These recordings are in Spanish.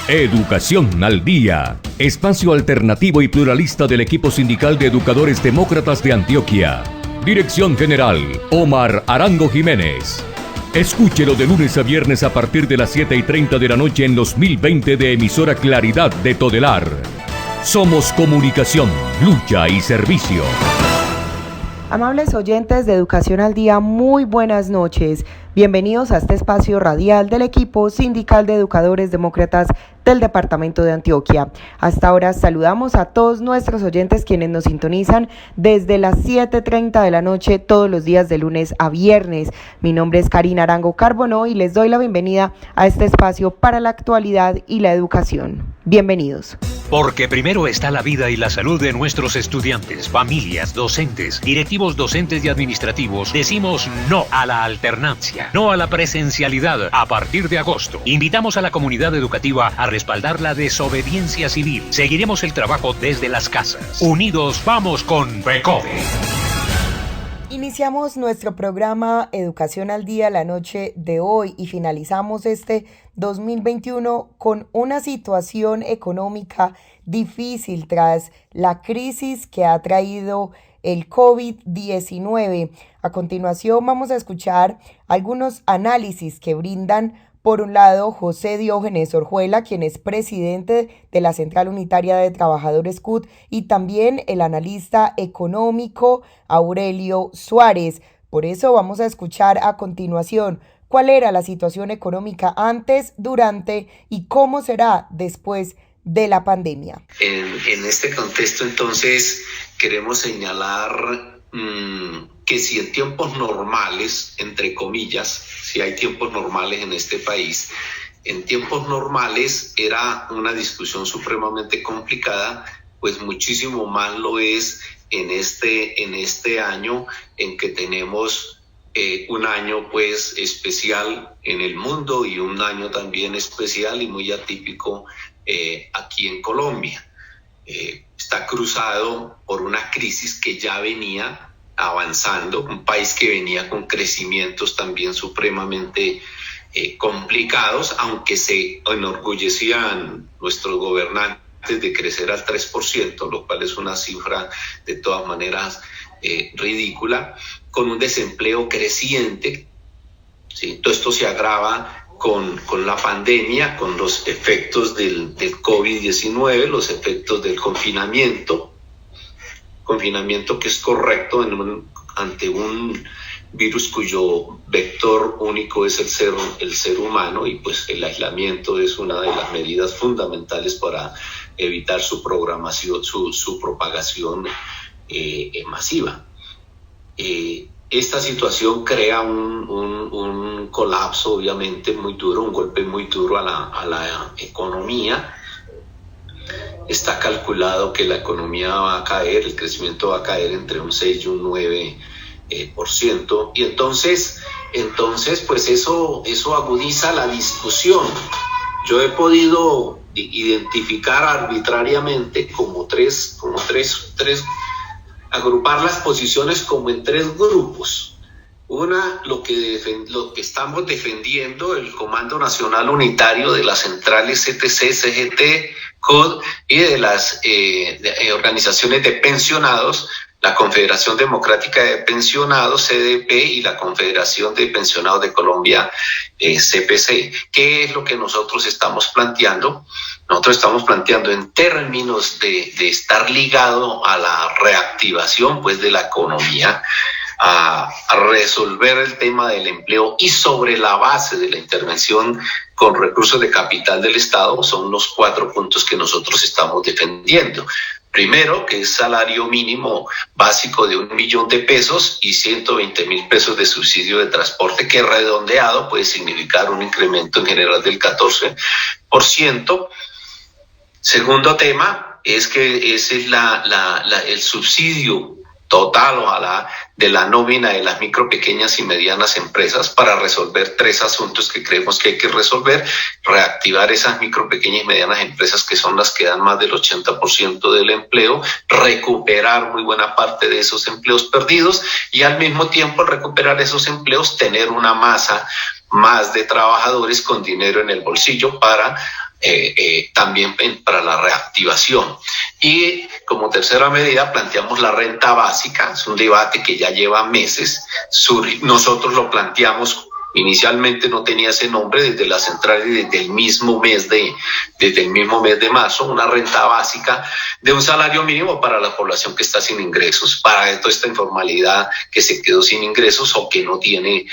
Educación al Día, espacio alternativo y pluralista del equipo sindical de educadores demócratas de Antioquia. Dirección General, Omar Arango Jiménez. Escúchelo de lunes a viernes a partir de las 7:30 de la noche en los 1020 de emisora Claridad de Todelar. Somos comunicación, lucha y servicio. Amables oyentes de Educación al Día, muy buenas noches. Bienvenidos a este espacio radial del equipo sindical de educadores demócratas del departamento de Antioquia. Hasta ahora saludamos a todos nuestros oyentes quienes nos sintonizan desde las 7:30 de la noche todos los días de lunes a viernes. Mi nombre es Karina Arango Carbonó y les doy la bienvenida a este espacio para la actualidad y la educación. Bienvenidos. Porque primero está la vida y la salud de nuestros estudiantes, familias, docentes, directivos docentes y administrativos. Decimos no a la alternancia, no a la presencialidad a partir de agosto. Invitamos a la comunidad educativa a respaldar la desobediencia civil. Seguiremos el trabajo desde las casas. Unidos vamos con PECODE. Iniciamos nuestro programa Educación al Día la noche de hoy y finalizamos este 2021 con una situación económica difícil tras la crisis que ha traído el COVID-19. A continuación vamos a escuchar algunos análisis que brindan, por un lado, José Diógenes Orjuela, quien es presidente de la Central Unitaria de Trabajadores CUT, y también el analista económico Aurelio Suárez. Por eso vamos a escuchar a continuación cuál era la situación económica antes, durante y cómo será después de la pandemia. En este contexto, entonces, queremos señalar que si en tiempos normales, entre comillas, si hay tiempos normales en este país, en tiempos normales era una discusión supremamente complicada, pues muchísimo más lo es en este año en que tenemos un año pues especial en el mundo y un año también especial y muy atípico aquí en Colombia. Está cruzado por una crisis que ya venía avanzando, un país que venía con crecimientos también supremamente complicados, aunque se enorgullecían nuestros gobernantes de crecer al 3%, lo cual es una cifra de todas maneras ridícula, con un desempleo creciente, ¿sí? Todo esto se agrava con la pandemia, con los efectos del COVID-19, los efectos del confinamiento que es correcto ante un virus cuyo vector único es el ser humano, y pues el aislamiento es una de las medidas fundamentales para evitar su propagación masiva. Esta situación crea un colapso obviamente muy duro, un golpe muy duro a la economía. Está calculado que la economía va a caer, el crecimiento va a caer entre un 6 y un 9%, y entonces pues eso agudiza la discusión. Yo he podido identificar arbitrariamente como tres, agrupar las posiciones como en tres grupos. Una, lo que estamos defendiendo, el Comando Nacional Unitario de las centrales CTC, CGT, CUT y de las organizaciones de pensionados, la Confederación Democrática de Pensionados, CDP, y la Confederación de Pensionados de Colombia, CPC. ¿Qué es lo que nosotros estamos planteando? Nosotros estamos planteando en términos de estar ligado a la reactivación pues, de la economía, a resolver el tema del empleo, y sobre la base de la intervención con recursos de capital del Estado. Son los 4 puntos que nosotros estamos defendiendo. Primero, que es salario mínimo básico de 1 millón de pesos y 120.000 pesos de subsidio de transporte, que redondeado puede significar un incremento en general del 14%. Segundo tema es que ese es el subsidio total, ojalá, de la nómina de las micro, pequeñas y medianas empresas, para resolver 3 asuntos que creemos que hay que resolver: reactivar esas micro, pequeñas y medianas empresas, que son las que dan más del 80% del empleo, recuperar muy buena parte de esos empleos perdidos, y al mismo tiempo, al recuperar esos empleos, tener una masa más de trabajadores con dinero en el bolsillo para también para la reactivación. Y como tercera medida planteamos la renta básica. Es un debate que ya lleva meses. Nosotros lo planteamos. Inicialmente no tenía ese nombre desde la central y desde el mismo mes de marzo, una renta básica de un salario mínimo para la población que está sin ingresos, para toda esta informalidad que se quedó sin ingresos o que no tiene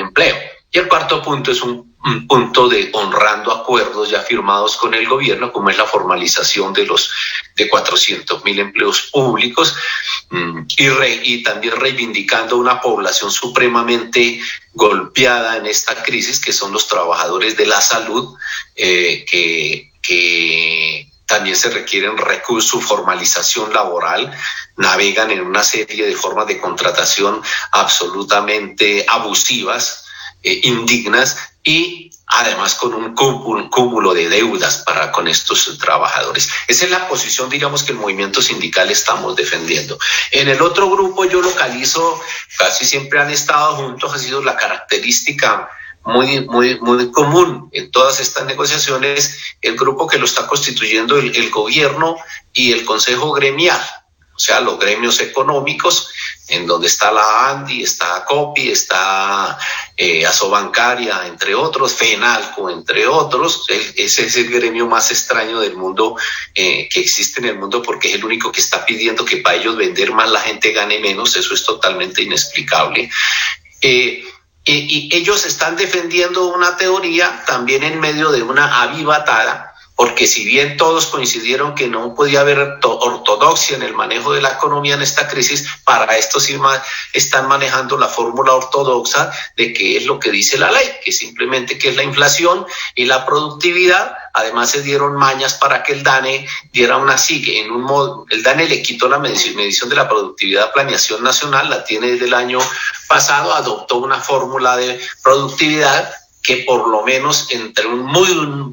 empleo. Y el cuarto punto es un punto de honrando acuerdos ya firmados con el gobierno, como es la formalización de 400.000 empleos públicos y también reivindicando una población supremamente golpeada en esta crisis, que son los trabajadores de la salud, que también se requieren recursos, formalización laboral, navegan en una serie de formas de contratación absolutamente abusivas, indignas, y además con un cúmulo de deudas con estos trabajadores. Esa es la posición, digamos, que el movimiento sindical estamos defendiendo. En el otro grupo yo localizo, casi siempre han estado juntos, ha sido la característica muy común en todas estas negociaciones, el grupo que lo está constituyendo el gobierno y el consejo gremial, o sea, los gremios económicos, en donde está la ANDI, está COPI, está Asobancaria, entre otros, FENALCO, entre otros. Ese es el gremio más extraño del mundo, que existe en el mundo, porque es el único que está pidiendo que para ellos vender más la gente gane menos. Eso es totalmente inexplicable. Y ellos están defendiendo una teoría también en medio de una avivatada, porque si bien todos coincidieron que no podía haber ortodoxia en el manejo de la economía en esta crisis, para esto sí están manejando la fórmula ortodoxa de qué es lo que dice la ley, que simplemente que es la inflación y la productividad. Además se dieron mañas para que el DANE diera una sigue en un modo. El DANE le quitó la medición de la productividad, planeación nacional, la tiene desde el año pasado, adoptó una fórmula de productividad que por lo menos entre un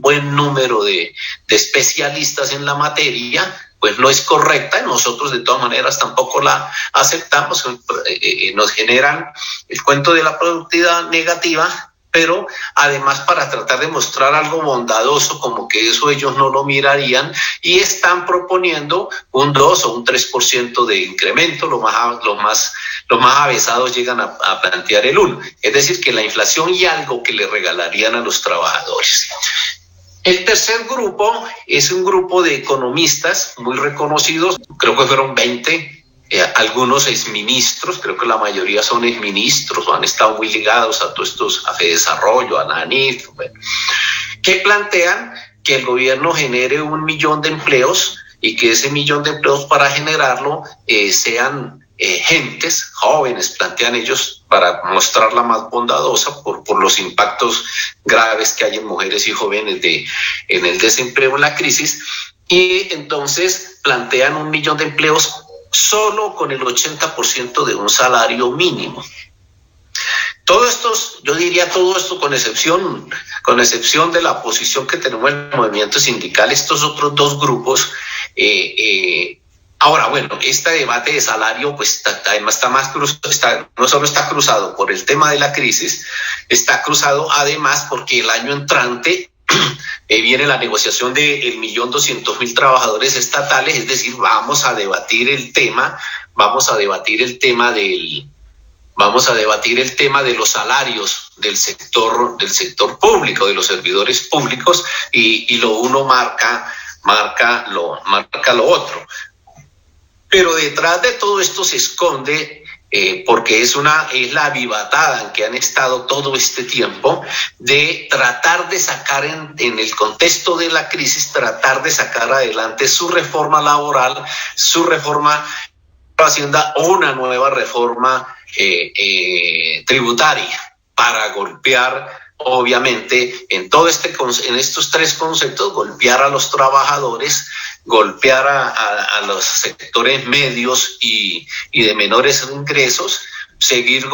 buen número de especialistas en la materia, pues no es correcta, y nosotros de todas maneras tampoco la aceptamos. Nos generan el cuento de la productividad negativa, pero además para tratar de mostrar algo bondadoso, como que eso ellos no lo mirarían, y están proponiendo un 2 o un 3% de incremento. Los más avesados llegan a plantear el 1%, es decir, que la inflación y algo que le regalarían a los trabajadores. El tercer grupo es un grupo de economistas muy reconocidos, creo que fueron 20, algunos exministros, creo que la mayoría son exministros o han estado muy ligados a todos estos, a FEDesarrollo, a la ANIF, bueno, que plantean que el gobierno genere 1 millón de empleos y que ese 1 millón de empleos, para generarlo, sean gentes jóvenes, plantean ellos, para mostrarla más bondadosa por los impactos graves que hay en mujeres y jóvenes en el desempleo, en la crisis, y entonces plantean 1 millón de empleos solo con el 80% de un salario mínimo. Todo esto, yo diría todo esto con excepción de la posición que tenemos en el movimiento sindical, estos otros dos grupos. Ahora, bueno, este debate de salario, pues además no solo está cruzado por el tema de la crisis, está cruzado además porque el año entrante viene la negociación de 1.200.000 trabajadores estatales, es decir, vamos a debatir el tema de los salarios del sector público, de los servidores públicos, y lo uno marca lo otro. Pero detrás de todo esto se esconde, porque es la avivatada en que han estado todo este tiempo, de tratar de sacar en el contexto de la crisis, tratar de sacar adelante su reforma laboral, su reforma de Hacienda o una nueva reforma tributaria, para golpear, obviamente, en estos tres conceptos, golpear a los trabajadores, golpear a los sectores medios y de menores ingresos, seguir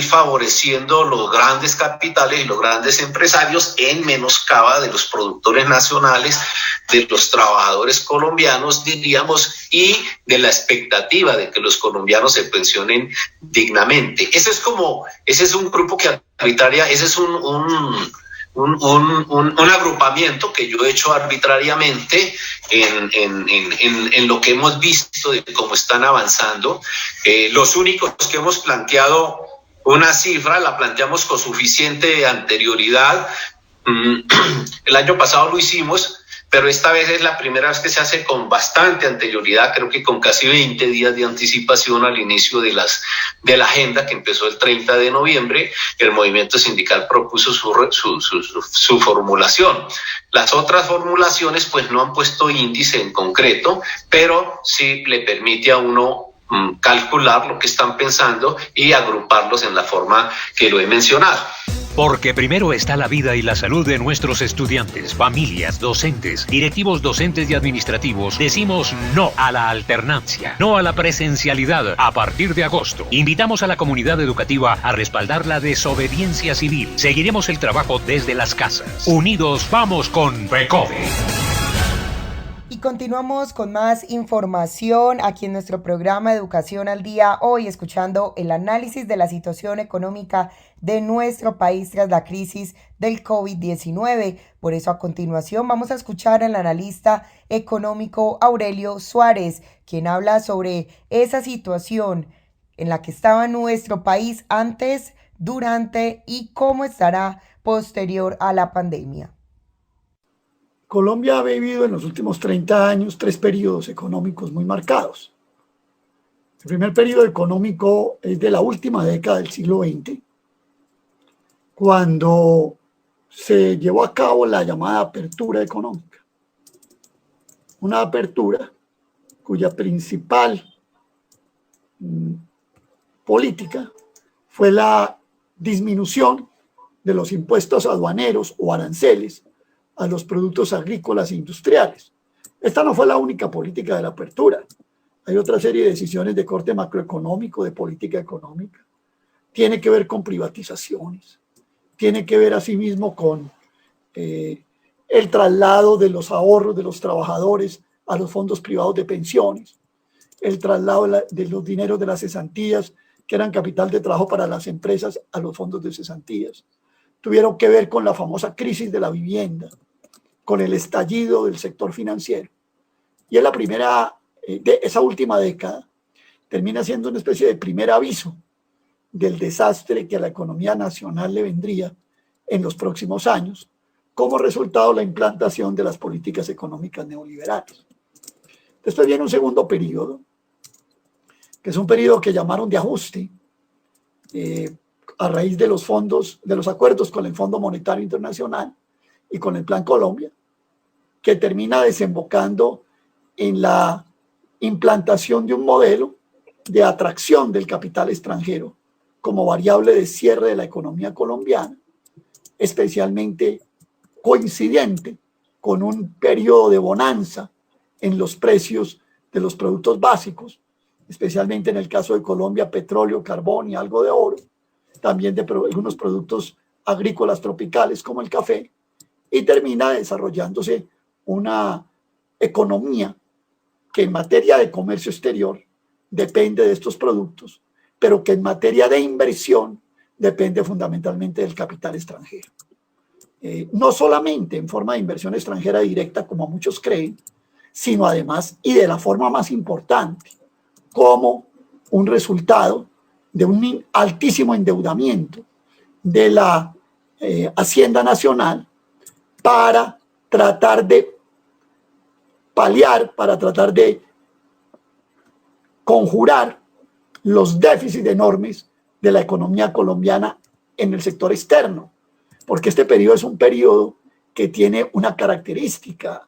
favoreciendo los grandes capitales y los grandes empresarios en menoscaba de los productores nacionales, de los trabajadores colombianos, diríamos, y de la expectativa de que los colombianos se pensionen dignamente. Ese es un grupo que arbitraria, ese es un agrupamiento que yo he hecho arbitrariamente en lo que hemos visto de cómo están avanzando. Los únicos que hemos planteado una cifra, la planteamos con suficiente anterioridad. El año pasado lo hicimos, pero esta vez es la primera vez que se hace con bastante anterioridad, creo que con casi 20 días de anticipación al inicio de la agenda que empezó el 30 de noviembre. El movimiento sindical propuso su formulación. Las otras formulaciones pues no han puesto índice en concreto, pero sí le permite a uno calcular lo que están pensando y agruparlos en la forma que lo he mencionado. Porque primero está la vida y la salud de nuestros estudiantes, familias, docentes, directivos docentes y administrativos, decimos no a la alternancia, no a la presencialidad a partir de agosto. Invitamos a la comunidad educativa a respaldar la desobediencia civil. Seguiremos el trabajo desde las casas. Unidos vamos con PECODE. Y continuamos con más información aquí en nuestro programa Educación al Día, hoy escuchando el análisis de la situación económica de nuestro país tras la crisis del COVID-19. Por eso a continuación vamos a escuchar al analista económico Aurelio Suárez, quien habla sobre esa situación en la que estaba nuestro país antes, durante y cómo estará posterior a la pandemia. Colombia ha vivido en los últimos 30 años 3 periodos económicos muy marcados. El primer periodo económico es de la última década del siglo XX, cuando se llevó a cabo la llamada apertura económica. Una apertura cuya principal política fue la disminución de los impuestos aduaneros o aranceles a los productos agrícolas e industriales. Esta no fue la única política de la apertura. Hay otra serie de decisiones de corte macroeconómico, de política económica. Tiene que ver con privatizaciones. Tiene que ver asimismo con el traslado de los ahorros de los trabajadores a los fondos privados de pensiones, el traslado de los dineros de las cesantías, que eran capital de trabajo para las empresas, a los fondos de cesantías. Tuvieron que ver con la famosa crisis de la vivienda, con el estallido del sector financiero. Y en la primera, de esa última década, termina siendo una especie de primer aviso del desastre que a la economía nacional le vendría en los próximos años, como resultado de la implantación de las políticas económicas neoliberales. Después viene un segundo periodo, que es un periodo que llamaron de ajuste, a raíz de los fondos, de los acuerdos con el Fondo Monetario Internacional y con el Plan Colombia, que termina desembocando en la implantación de un modelo de atracción del capital extranjero como variable de cierre de la economía colombiana, especialmente coincidente con un periodo de bonanza en los precios de los productos básicos, especialmente en el caso de Colombia, petróleo, carbón y algo de oro, también de algunos productos agrícolas tropicales como el café, y termina desarrollándose una economía que en materia de comercio exterior depende de estos productos, pero que en materia de inversión depende fundamentalmente del capital extranjero. No solamente en forma de inversión extranjera directa, como muchos creen, sino además, y de la forma más importante, como un resultado de un altísimo endeudamiento de la Hacienda Nacional para tratar de paliar, para tratar de conjurar los déficits enormes de la economía colombiana en el sector externo, porque este periodo es un periodo que tiene una característica,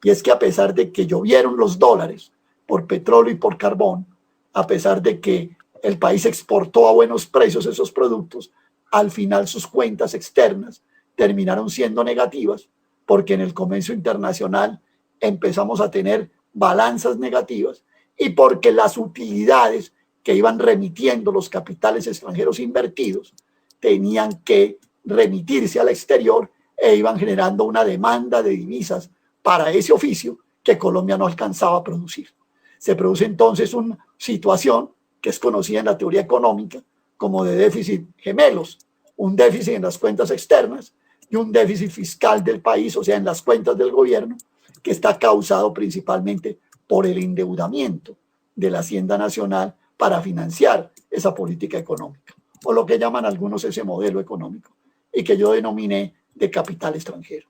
y es que a pesar de que llovieron los dólares por petróleo y por carbón, a pesar de que el país exportó a buenos precios esos productos, al final sus cuentas externas terminaron siendo negativas, porque en el comercio internacional empezamos a tener balanzas negativas y porque las utilidades que iban remitiendo los capitales extranjeros invertidos tenían que remitirse al exterior e iban generando una demanda de divisas para ese oficio que Colombia no alcanzaba a producir. Se produce entonces una situación que es conocida en la teoría económica como de déficit gemelos, un déficit en las cuentas externas y un déficit fiscal del país, o sea, en las cuentas del gobierno, que está causado principalmente por el endeudamiento de la Hacienda Nacional para financiar esa política económica, o lo que llaman algunos ese modelo económico, y que yo denominé de capital extranjero.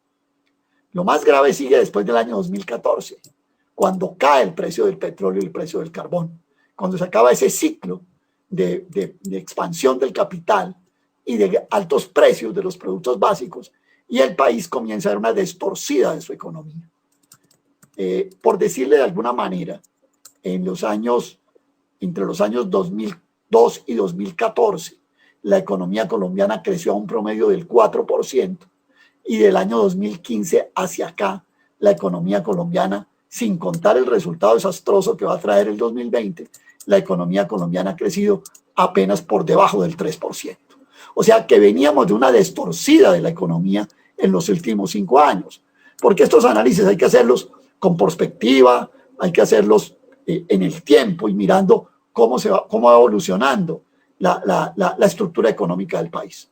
Lo más grave sigue después del año 2014, cuando cae el precio del petróleo y el precio del carbón, cuando se acaba ese ciclo de expansión del capital y de altos precios de los productos básicos, y el país comienza a ver una destorcida de su economía. Por decirle de alguna manera, entre los años 2002 y 2014, la economía colombiana creció a un promedio del 4%, y del año 2015 hacia acá, la economía colombiana, sin contar el resultado desastroso que va a traer el 2020, la economía colombiana ha crecido apenas por debajo del 3%. O sea que veníamos de una destorcida de la economía en los últimos 5 años, porque estos análisis hay que hacerlos con perspectiva, hay que hacerlos en el tiempo y mirando cómo va evolucionando la estructura económica del país.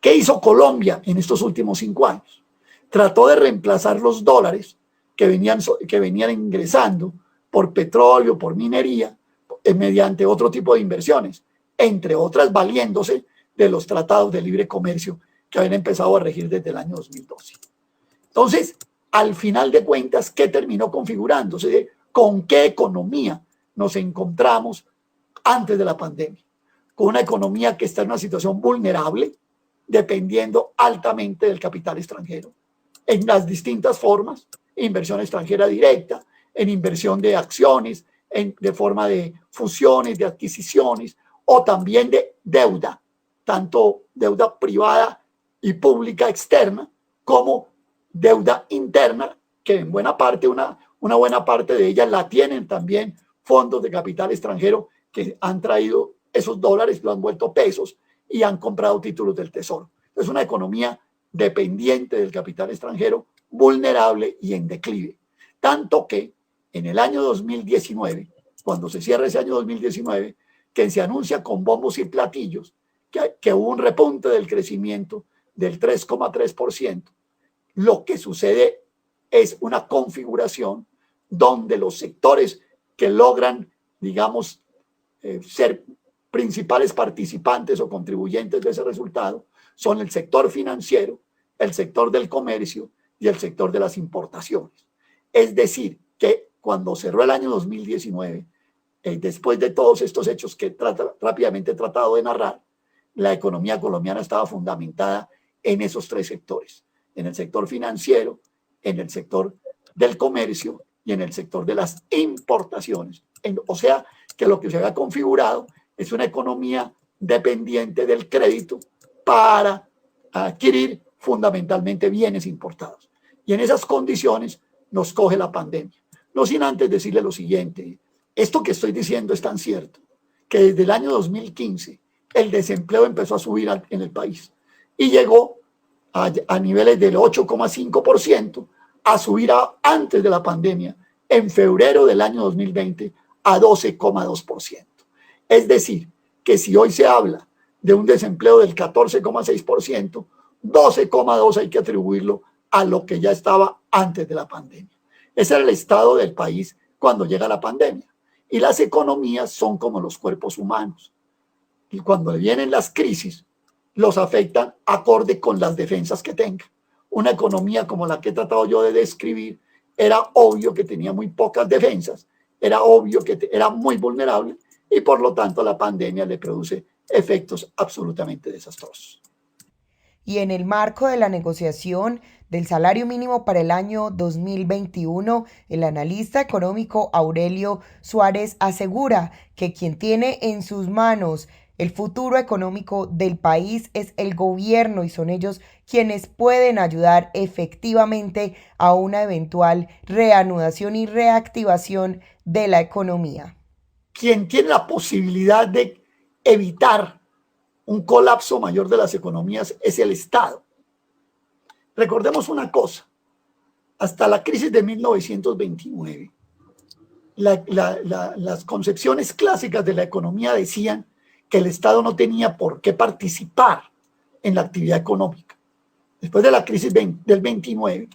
¿Qué hizo Colombia en estos últimos 5 años? Trató de reemplazar los dólares que venían ingresando por petróleo, por minería, mediante otro tipo de inversiones, entre otras valiéndose de los tratados de libre comercio que habían empezado a regir desde el año 2012. Entonces, al final de cuentas, ¿qué terminó configurándose? ¿Con qué economía nos encontramos antes de la pandemia? Con una economía que está en una situación vulnerable, dependiendo altamente del capital extranjero, en las distintas formas: inversión extranjera directa, en inversión de acciones, de forma de fusiones, de adquisiciones, o también de deuda, tanto deuda privada y pública externa, como deuda interna, que en buena parte, una buena parte de ella la tienen también fondos de capital extranjero que han traído esos dólares, lo han vuelto pesos y han comprado títulos del tesoro. Es una economía dependiente del capital extranjero, vulnerable y en declive. Tanto que en el año 2019, cuando se cierra ese año 2019, que se anuncia con bombos y platillos que hubo un repunte del crecimiento del 3,3%, lo que sucede es una configuración donde los sectores que logran, digamos, ser principales participantes o contribuyentes de ese resultado son el sector financiero, el sector del comercio y el sector de las importaciones. Es decir, que cuando cerró el año 2019, después de todos estos hechos que rápidamente he tratado de narrar, la economía colombiana estaba fundamentada en esos 3 sectores: en el sector financiero, en el sector del comercio y en el sector de las importaciones. O sea, que lo que se había configurado es una economía dependiente del crédito para adquirir fundamentalmente bienes importados. Y en esas condiciones nos coge la pandemia. No sin antes decirle lo siguiente: esto que estoy diciendo es tan cierto que desde el año 2015 el desempleo empezó a subir en el país y llegó a niveles del 8,5%, a subir antes de la pandemia, en febrero del año 2020, a 12,2%. Es decir, que si hoy se habla de un desempleo del 14,6%, 12,2% hay que atribuirlo a lo que ya estaba antes de la pandemia. Ese era el estado del país cuando llega la pandemia. Y las economías son como los cuerpos humanos. Y cuando vienen las crisis, los afectan acorde con las defensas que tengan. Una economía como la que he tratado yo de describir, era obvio que tenía muy pocas defensas, era obvio que era muy vulnerable, y por lo tanto la pandemia le produce efectos absolutamente desastrosos. Y en el marco de la negociación del salario mínimo para el año 2021, el analista económico Aurelio Suárez asegura que quien tiene en sus manos el futuro económico del país es el gobierno, y son ellos quienes pueden ayudar efectivamente a una eventual reanudación y reactivación de la economía. Quien tiene la posibilidad de evitar un colapso mayor de las economías es el Estado. Recordemos una cosa: hasta la crisis de 1929, las concepciones clásicas de la economía decían que el Estado no tenía por qué participar en la actividad económica. Después de la crisis del 29,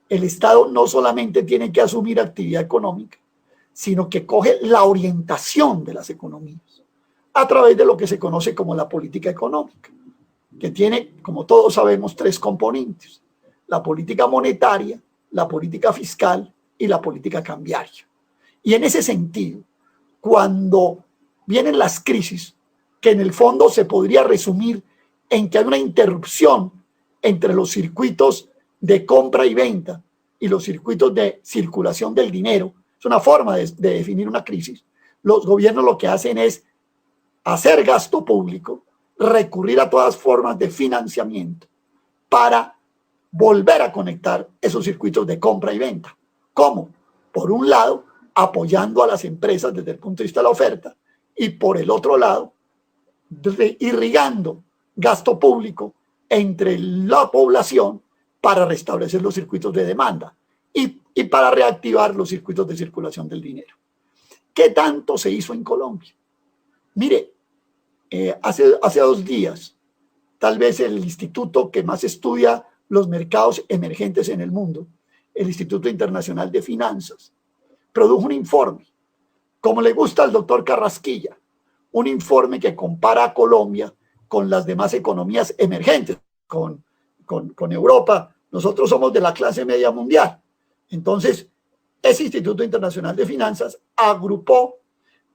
el Estado no solamente tiene que asumir actividad económica, sino que coge la orientación de las economías a través de lo que se conoce como la política económica, que tiene, como todos sabemos, tres componentes: la política monetaria, la política fiscal y la política cambiaria. Y en ese sentido, cuando vienen las crisis, que en el fondo se podría resumir en que hay una interrupción entre los circuitos de compra y venta y los circuitos de circulación del dinero, es una forma de definir una crisis. Los gobiernos lo que hacen es hacer gasto público, recurrir a todas formas de financiamiento para volver a conectar esos circuitos de compra y venta. ¿Cómo? Por un lado, apoyando a las empresas desde el punto de vista de la oferta, y por el otro lado, irrigando gasto público entre la población para restablecer los circuitos de demanda y para reactivar los circuitos de circulación del dinero. ¿Qué tanto se hizo en Colombia? Mire, hace 2 días, tal vez el instituto que más estudia los mercados emergentes en el mundo, el Instituto Internacional de Finanzas, produjo un informe, como le gusta al doctor Carrasquilla, un informe que compara a Colombia con las demás economías emergentes, con Europa. Nosotros somos de la clase media mundial. Entonces, ese Instituto Internacional de Finanzas agrupó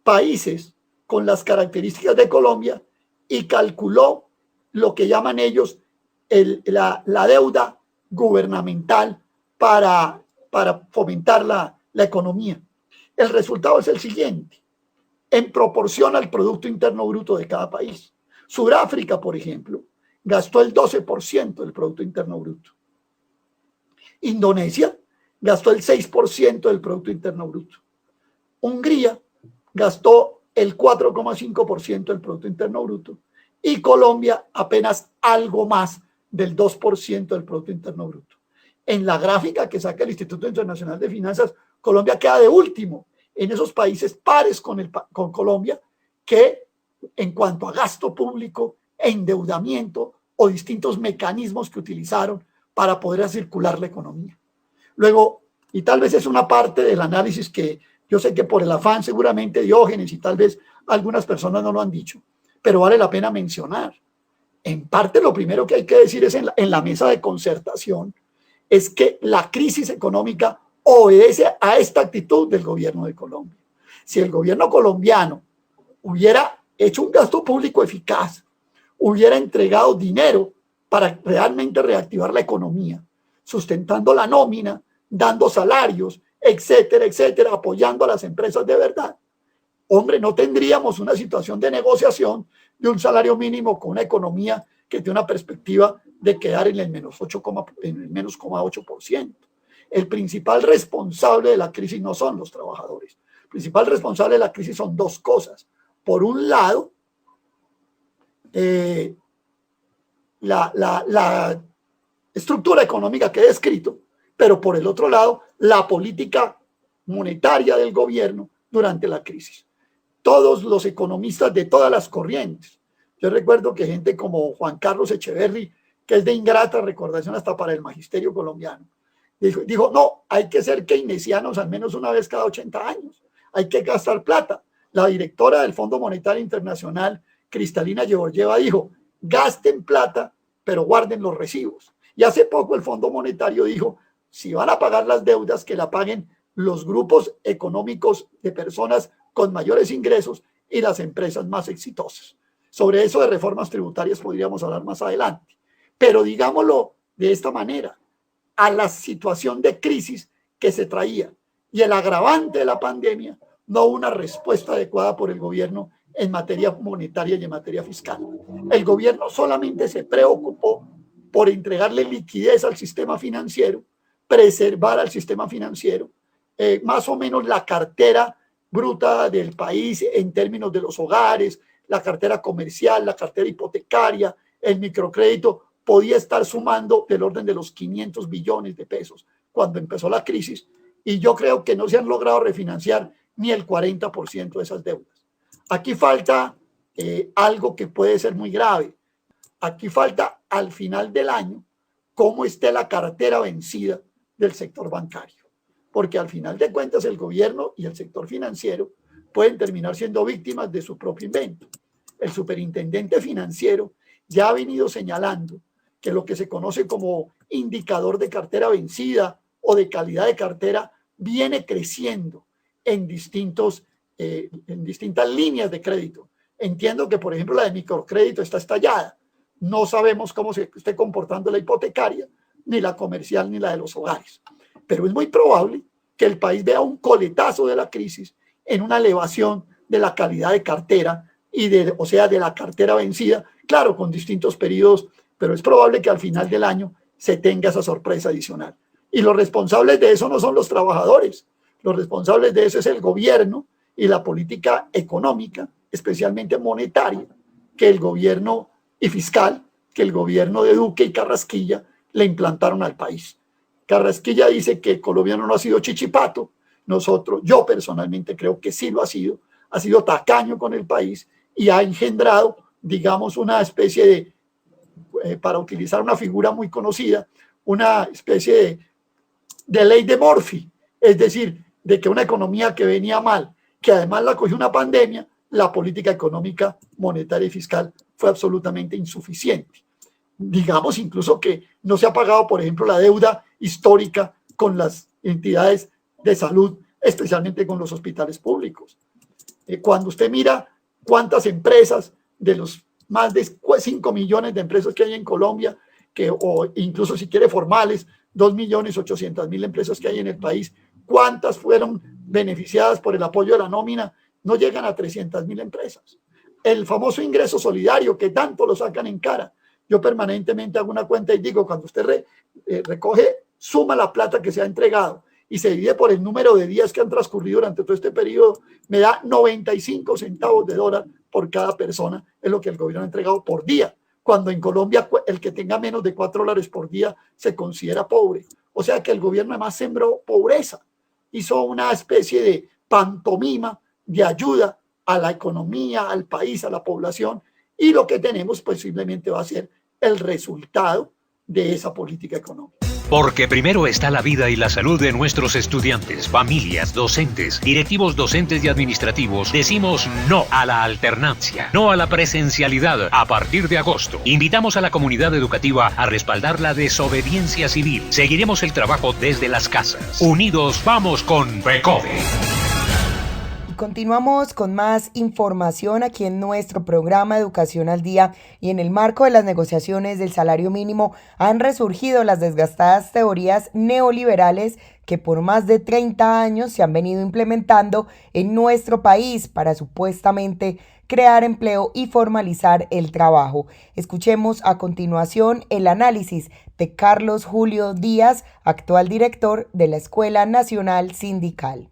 países con las características de Colombia y calculó lo que llaman ellos la deuda gubernamental para fomentar la economía. El resultado es el siguiente: en proporción al Producto Interno Bruto de cada país. Sudáfrica, por ejemplo, gastó el 12% del Producto Interno Bruto. Indonesia gastó el 6% del Producto Interno Bruto. Hungría gastó el 4,5% del Producto Interno Bruto. Y Colombia apenas algo más del 2% del Producto Interno Bruto. En la gráfica que saca el Instituto Internacional de Finanzas, Colombia queda de último en esos países pares con Colombia, que en cuanto a gasto público, endeudamiento o distintos mecanismos que utilizaron para poder circular la economía. Luego, y tal vez es una parte del análisis que yo sé que por el afán seguramente Diógenes y tal vez algunas personas no lo han dicho, pero vale la pena mencionar. En parte lo primero que hay que decir es en la mesa de concertación es que la crisis económica obedece a esta actitud del gobierno de Colombia. Si el gobierno colombiano hubiera hecho un gasto público eficaz, hubiera entregado dinero para realmente reactivar la economía, sustentando la nómina, dando salarios, etcétera, etcétera, apoyando a las empresas de verdad, hombre, no tendríamos una situación de negociación de un salario mínimo con una economía que tiene una perspectiva de quedar en el menos 0,8%. El principal responsable de la crisis no son los trabajadores. El principal responsable de la crisis son 2 cosas. Por un lado, la estructura económica que he descrito, pero por el otro lado, la política monetaria del gobierno durante la crisis. Todos los economistas de todas las corrientes, yo recuerdo que gente como Juan Carlos Echeverry, que es de ingrata recordación hasta para el magisterio colombiano, dijo, no, hay que ser keynesianos al menos una vez cada 80 años, hay que gastar plata. La directora del Fondo Monetario Internacional, Kristalina Georgieva, dijo, gasten plata, pero guarden los recibos. Y hace poco el Fondo Monetario dijo, si van a pagar las deudas, que la paguen los grupos económicos de personas con mayores ingresos y las empresas más exitosas. Sobre eso de reformas tributarias podríamos hablar más adelante. Pero digámoslo de esta manera, a la situación de crisis que se traía y el agravante de la pandemia, no hubo una respuesta adecuada por el gobierno en materia monetaria y en materia fiscal. El gobierno solamente se preocupó por entregarle liquidez al sistema financiero, preservar al sistema financiero, más o menos la cartera bruta del país en términos de los hogares, la cartera comercial, la cartera hipotecaria, el microcrédito, podía estar sumando del orden de los 500 billones de pesos cuando empezó la crisis, y yo creo que no se han logrado refinanciar ni el 40% de esas deudas. Aquí falta algo que puede ser muy grave. Aquí falta al final del año cómo esté la cartera vencida del sector bancario, porque al final de cuentas el gobierno y el sector financiero pueden terminar siendo víctimas de su propio invento. El superintendente financiero ya ha venido señalando que lo que se conoce como indicador de cartera vencida o de calidad de cartera viene creciendo en distintas líneas de crédito. Entiendo que, por ejemplo, la de microcrédito está estallada. No sabemos cómo se esté comportando la hipotecaria, ni la comercial, ni la de los hogares. Pero es muy probable que el país vea un coletazo de la crisis en una elevación de la calidad de cartera o sea, de la cartera vencida, claro, con distintos periodos, pero es probable que al final del año se tenga esa sorpresa adicional. Y los responsables de eso no son los trabajadores, los responsables de eso es el gobierno y la política económica, especialmente monetaria, que el gobierno y fiscal, que el gobierno de Duque y Carrasquilla le implantaron al país. Carrasquilla dice que el colombiano no ha sido chichipato, yo personalmente creo que sí lo ha sido tacaño con el país y ha engendrado, digamos, una especie de, para utilizar una figura muy conocida, una especie de ley de Murphy, es decir, de que una economía que venía mal, que además la cogió una pandemia, la política económica, monetaria y fiscal fue absolutamente insuficiente. Digamos incluso que no se ha pagado, por ejemplo, la deuda histórica con las entidades de salud, especialmente con los hospitales públicos. Cuando usted mira cuántas empresas de los más de 5 millones de empresas que hay en Colombia, o incluso si quiere formales, 2.800.000 empresas que hay en el país, cuántas fueron beneficiadas por el apoyo de la nómina, no llegan a 300.000 empresas. El famoso ingreso solidario que tanto lo sacan en cara. Yo permanentemente hago una cuenta y digo, cuando usted recoge, suma la plata que se ha entregado y se divide por el número de días que han transcurrido durante todo este periodo, me da 95 centavos de dólar por cada persona, es lo que el gobierno ha entregado por día, cuando en Colombia el que tenga menos de $4 por día se considera pobre. O sea que el gobierno además sembró pobreza, hizo una especie de pantomima de ayuda a la economía, al país, a la población, y lo que tenemos posiblemente va a ser el resultado de esa política económica. Porque primero está la vida y la salud de nuestros estudiantes, familias, docentes, directivos docentes y administrativos. Decimos no a la alternancia, no a la presencialidad a partir de agosto. Invitamos a la comunidad educativa a respaldar la desobediencia civil. Seguiremos el trabajo desde las casas. Unidos vamos con PECODE. Continuamos con más información aquí en nuestro programa Educación al Día y en el marco de las negociaciones del salario mínimo han resurgido las desgastadas teorías neoliberales que por más de 30 años se han venido implementando en nuestro país para supuestamente crear empleo y formalizar el trabajo. Escuchemos a continuación el análisis de Carlos Julio Díaz, actual director de la Escuela Nacional Sindical.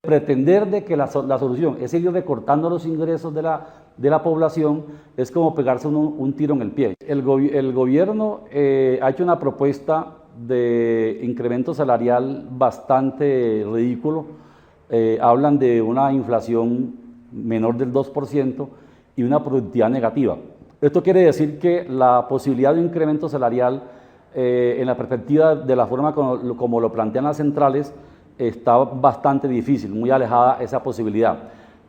Pretender de que la solución es seguir recortando los ingresos de la población es como pegarse un tiro en el pie. El gobierno ha hecho una propuesta de incremento salarial bastante ridículo. Hablan de una inflación menor del 2% y una productividad negativa. Esto quiere decir que la posibilidad de un incremento salarial en la perspectiva de la forma como lo plantean las centrales está bastante difícil, muy alejada esa posibilidad.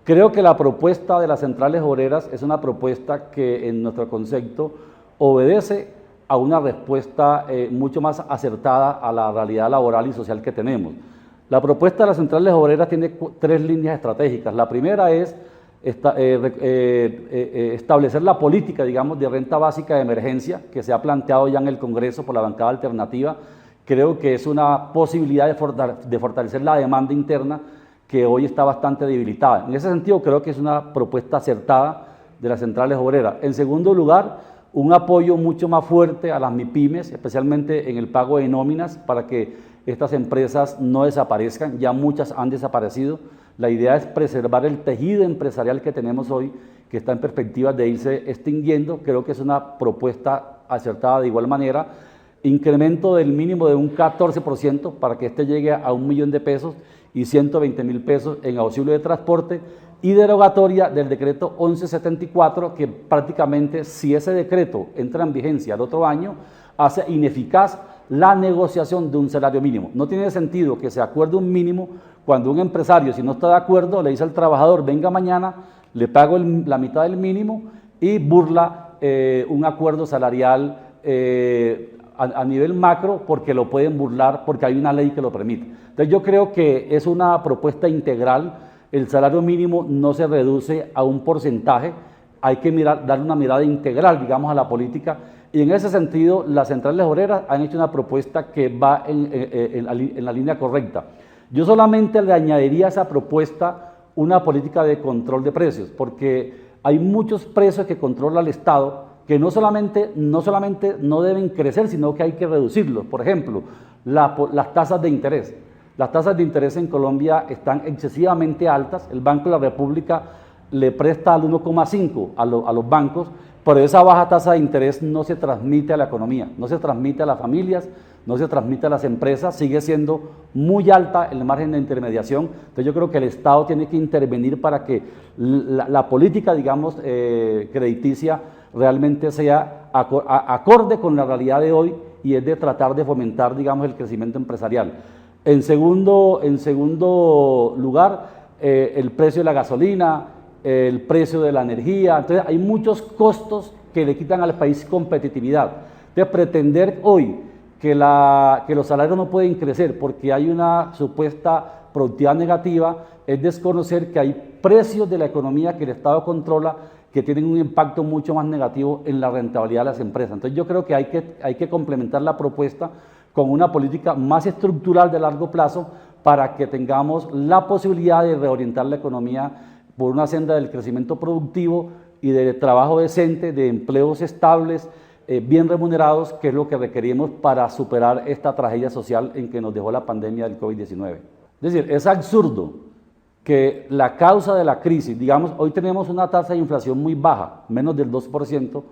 Creo que la propuesta de las centrales obreras es una propuesta que en nuestro concepto obedece a una respuesta mucho más acertada a la realidad laboral y social que tenemos. La propuesta de las centrales obreras tiene 3 líneas estratégicas. La primera es establecer la política, digamos, de renta básica de emergencia que se ha planteado ya en el Congreso por la bancada alternativa. Creo que es una posibilidad de fortalecer la demanda interna que hoy está bastante debilitada. En ese sentido, creo que es una propuesta acertada de las centrales obreras. En segundo lugar, un apoyo mucho más fuerte a las MIPYMES, especialmente en el pago de nóminas, para que estas empresas no desaparezcan. Ya muchas han desaparecido. La idea es preservar el tejido empresarial que tenemos hoy, que está en perspectiva de irse extinguiendo. Creo que es una propuesta acertada de igual manera. Incremento del mínimo de un 14% para que este llegue a 1 millón de pesos y 120.000 pesos en auxilio de transporte, y derogatoria del decreto 1174, que prácticamente, si ese decreto entra en vigencia el otro año, hace ineficaz la negociación de un salario mínimo. No tiene sentido que se acuerde un mínimo cuando un empresario, si no está de acuerdo, le dice al trabajador, venga mañana, le pago la mitad del mínimo, y burla un acuerdo salarial a nivel macro, porque lo pueden burlar, porque hay una ley que lo permite. Entonces yo creo que es una propuesta integral. El salario mínimo no se reduce a un porcentaje, hay que darle una mirada integral, digamos, a la política, y en ese sentido las centrales obreras han hecho una propuesta que va en la línea correcta. Yo solamente le añadiría a esa propuesta una política de control de precios, porque hay muchos precios que controla el Estado que no solamente no deben crecer, sino que hay que reducirlos. Por ejemplo, las tasas de interés. Las tasas de interés en Colombia están excesivamente altas. El Banco de la República le presta al 1,5 a los bancos, pero esa baja tasa de interés no se transmite a la economía, no se transmite a las familias, no se transmite a las empresas, sigue siendo muy alta el margen de intermediación. Entonces yo creo que el Estado tiene que intervenir para que la política, digamos, crediticia realmente sea acorde con la realidad de hoy, y es de tratar de fomentar, digamos, el crecimiento empresarial. En segundo lugar, el precio de la gasolina, el precio de la energía. Entonces hay muchos costos que le quitan al país competitividad. Entonces pretender hoy que los salarios no pueden crecer porque hay una supuesta productividad negativa es desconocer que hay precios de la economía que el Estado controla que tienen un impacto mucho más negativo en la rentabilidad de las empresas. Entonces yo creo que hay que complementar la propuesta con una política más estructural de largo plazo para que tengamos la posibilidad de reorientar la economía por una senda del crecimiento productivo y de trabajo decente, de empleos estables, bien remunerados, que es lo que requerimos para superar esta tragedia social en que nos dejó la pandemia del COVID-19. Es decir, es absurdo que la causa de la crisis, digamos, hoy tenemos una tasa de inflación muy baja, menos del 2%,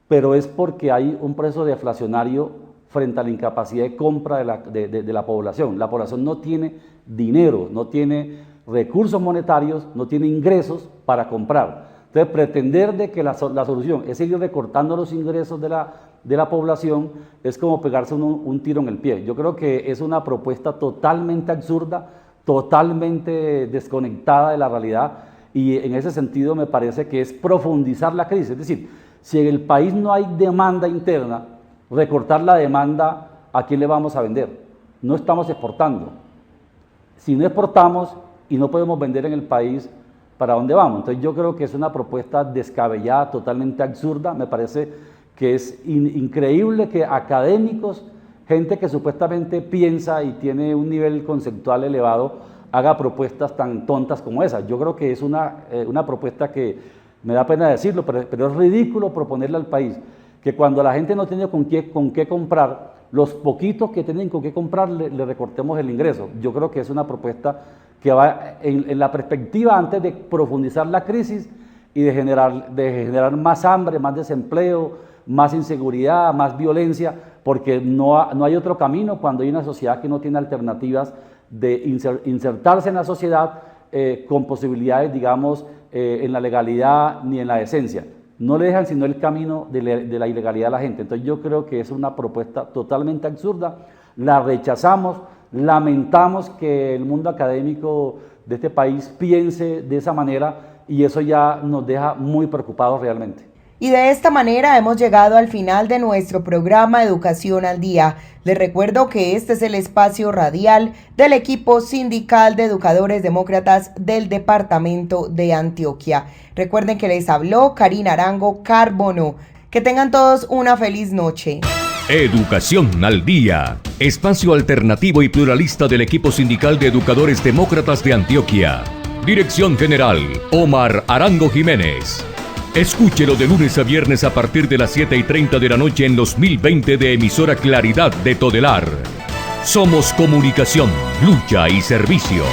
pero es porque hay un proceso deflacionario frente a la incapacidad de compra de la población. La población no tiene dinero, no tiene recursos monetarios, no tiene ingresos para comprar. Entonces, pretender de que la solución es seguir recortando los ingresos de la población es como pegarse un tiro en el pie. Yo creo que es una propuesta totalmente absurda, totalmente desconectada de la realidad, y en ese sentido me parece que es profundizar la crisis. Es decir, si en el país no hay demanda interna, recortar la demanda, ¿a quién le vamos a vender? No estamos exportando. Si no exportamos y no podemos vender en el país, ¿para dónde vamos? Entonces yo creo que es una propuesta descabellada, totalmente absurda. Me parece que es increíble que académicos, gente que supuestamente piensa y tiene un nivel conceptual elevado, haga propuestas tan tontas como esa. Yo creo que es una propuesta que, me da pena decirlo, pero es ridículo proponerle al país que cuando la gente no tiene con qué comprar, los poquitos que tienen con qué comprar le recortemos el ingreso. Yo creo que es una propuesta que va en la perspectiva antes de profundizar la crisis y de generar más hambre, más desempleo, más inseguridad, más violencia, porque no hay otro camino cuando hay una sociedad que no tiene alternativas de insertarse en la sociedad con posibilidades, digamos, en la legalidad ni en la decencia. No le dejan sino el camino de la ilegalidad a la gente. Entonces yo creo que es una propuesta totalmente absurda, la rechazamos, lamentamos que el mundo académico de este país piense de esa manera, y eso ya nos deja muy preocupados realmente. Y de esta manera hemos llegado al final de nuestro programa Educación al Día. Les recuerdo que este es el espacio radial del equipo sindical de educadores demócratas del departamento de Antioquia. Recuerden que les habló Karina Arango Carbono. Que tengan todos una feliz noche. Educación al Día, espacio alternativo y pluralista del equipo sindical de educadores demócratas de Antioquia. Dirección General, Omar Arango Jiménez. Escúchelo de lunes a viernes a partir de las 7:30 de la noche en los 1020 de emisora Claridad de Todelar. Somos comunicación, lucha y servicio.